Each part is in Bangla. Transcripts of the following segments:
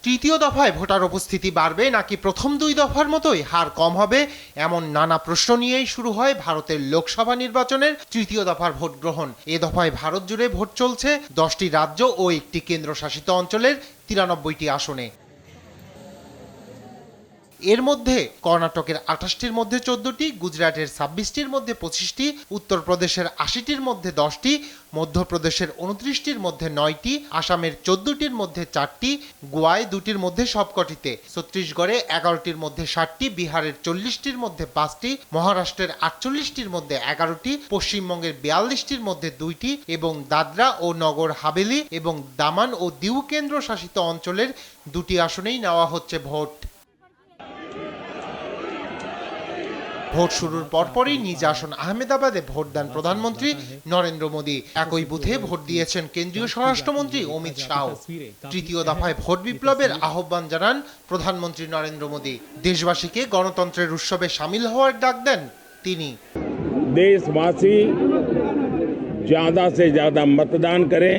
তৃতীয় দফায় ভোটার উপস্থিতি বাড়বে নাকি প্রথম দুই দফার মতোই হার কম হবে, এমন নানা প্রশ্ন নিয়েই শুরু হয় ভারতের লোকসভা নির্বাচনের তৃতীয় দফার ভোট গ্রহণ। এ দফায় ভারত জুড়ে ভোট চলছে 10টি রাজ্য ও একটি কেন্দ্রশাসিত অঞ্চলের 93টি আসনে। এর মধ্যে কর্ণাটকের 28টির মধ্যে 14টি, গুজরাটের 26টির মধ্যে 25টি, উত্তরপ্রদেশের 80টির মধ্যে 10টি, মধ্যপ্রদেশের 29টির মধ্যে 9টি, আসামের 14টির মধ্যে 4টি, গোয়ায় 2টির মধ্যে সবকটিতে, ছত্তিশগড়ে 11টির মধ্যে 7টি, বিহারের 40টির মধ্যে 5টি, মহারাষ্ট্রের 48টির মধ্যে 11টি, পশ্চিমবঙ্গের 42টির মধ্যে 2টি এবং দাদরা ও নগর হাভেলি এবং দামান ও দিউ কেন্দ্রশাসিত অঞ্চলের 2টি আসনেই নেওয়া হচ্ছে ভোট। ভোট শুরুর পরপরই নিজ আসন আহমেদাবাদে ভোট দেন প্রধানমন্ত্রী নরেন্দ্র মোদী। একই বুথে ভোট দিয়েছেন কেন্দ্রীয় স্বরাষ্ট্রমন্ত্রী অমিত শাহ। তৃতীয় দফায় ভোট বিপ্লবের আহ্বান জানান প্রধানমন্ত্রী নরেন্দ্র মোদী। দেশবাসীকে গণতন্ত্রের উৎসবে সামিল হওয়ার ডাক দেন তিনি। দেশবাসী ज़्यादा से ज़्यादा मतदान करें।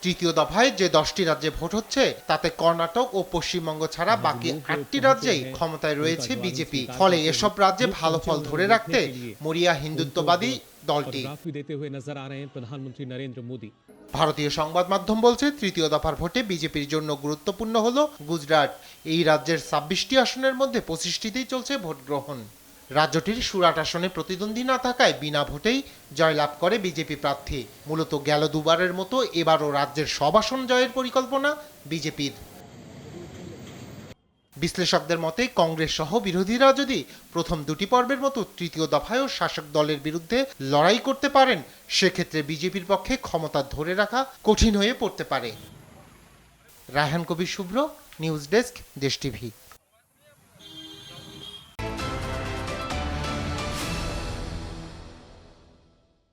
তৃতীয় দফায় যে 10টি রাজ্যে ভোট হচ্ছে তাতে কর্ণাটক ও পশ্চিমবঙ্গ ছাড়া বাকি 8টি রাজ্যেই ক্ষমতায় রয়েছে বিজেপি। ফলে এসব রাজ্যে ভালো ফল ধরে রাখতে মরিয়া হিন্দুত্ববাদী দলটি। ভারতীয় সংবাদ মাধ্যম বলছে, তৃতীয় দফার ভোটে বিজেপির জন্য গুরুত্বপূর্ণ হলো গুজরাট। এই রাজ্যের 26টি আসনের মধ্যে 25টিতেই চলছে ভোট গ্রহণ। রাজ্যটির সুরাট আসনে প্রতিদ্বন্দ্বী না থাকায় বিনা ভোটেই জয়লাভ করে বিজেপি প্রার্থী। মূলত গেল দুবারের মতো এবারও রাজ্যের সব আসন জয়ের পরিকল্পনা বিজেপির। বিশ্লেষকদের মতে কংগ্রেস সহ বিরোধীরা যদি প্রথম দুটি পর্বের মতো তৃতীয় দফায়ও শাসক দলের বিরুদ্ধে লড়াই করতে পারেন, সেক্ষেত্রে বিজেপির পক্ষে ক্ষমতা ধরে রাখা কঠিন হয়ে পড়তে পারে। রায়হান কবির শুভ্র, নিউজ ডেস্ক, দেশ টিভি।